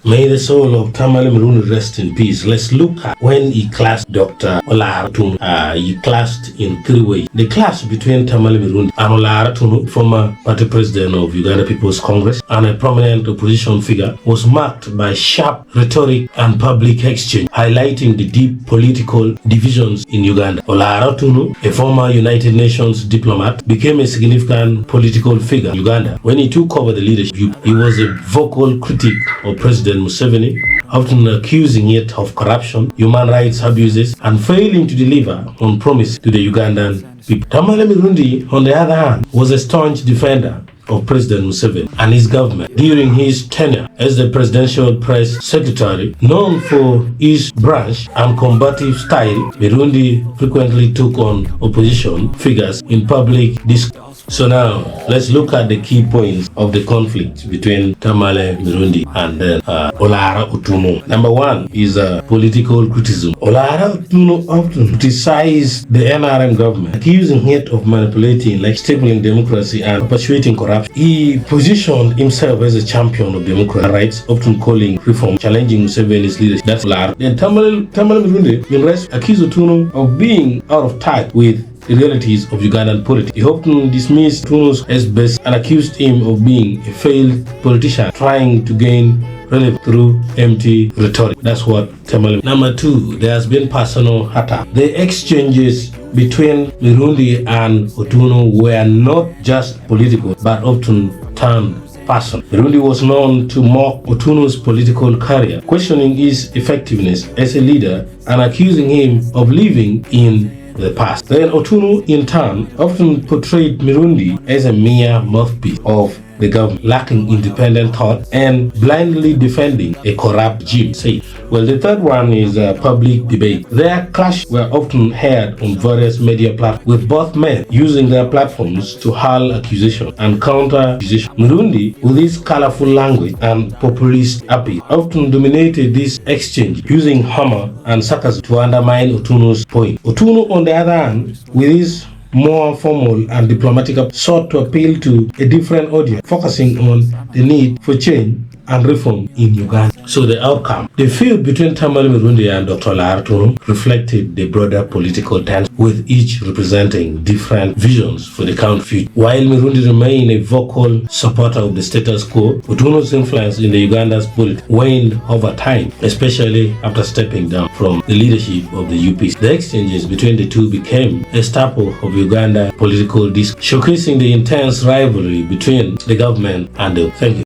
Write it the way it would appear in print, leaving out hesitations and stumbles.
May the soul of Tamale Mirundi rest in peace. Let's look at when he clashed Dr. Olara. He clashed in three ways. The clash between Tamale Mirundi and Olara, former party president of Uganda People's Congress and a prominent opposition figure, was marked by sharp rhetoric and public exchange, highlighting the deep political divisions in Uganda. Olara, a former United Nations diplomat, became a significant political figure in Uganda. When he took over the leadership, he was a vocal critic of President Museveni, often accusing it of corruption, human rights abuses, and failing to deliver on promises to the Ugandan people. Tamale Mirundi, on the other hand, was a staunch defender of President Museveni and his government. During his tenure as the presidential press secretary, known for his brash and combative style, Mirundi frequently took on opposition figures in public discourse. So now, let's look at the key points of the conflict between Tamale Mirundi and Olara Otunnu. Number one is political criticism. Olara Otunnu often criticized the NRM government, accusing it of manipulating, like stabling democracy and perpetuating corruption. He positioned himself as a champion of democratic rights, often calling reform, challenging Museveni's leadership. That's Olara. Then Tamale Mirundi, in rest, accused Otunnu of being out of touch with the realities of Ugandan politics. He often dismissed Otunnu as best and accused him of being a failed politician trying to gain relevance through empty rhetoric. That's what Tamale. Number two, there has been personal attack. The exchanges between Mirundi and Otunnu were not just political, but often turned personal. Mirundi was known to mock Otunnu's political career, questioning his effectiveness as a leader and accusing him of living in the past. Then Otunnu, in turn, often portrayed Mirundi as a mere mouthpiece of the government, lacking independent thought and blindly defending a corrupt regime. Well, the third one is public debate. Their clash were often heard on various media platforms, with both men using their platforms to hurl accusation and counter accusation. Mirundi, with his colorful language and populist appeal, often dominated this exchange, using humor and sarcasm to undermine Otunnu's point. Otunnu, on the other hand, with his more formal and diplomatic sought to appeal to a different audience, focusing on the need for change and reform in Uganda. So the outcome, the feud between Tamale Mirundi and Dr. Olara reflected the broader political tension, with each representing different visions for the country. While Mirundi remained a vocal supporter of the status quo, Otunnu's influence in the Uganda's politics waned over time, especially after stepping down from the leadership of the UPC. The exchanges between the two became a staple of Uganda political discourse, showcasing the intense rivalry between the government and the. Thank you.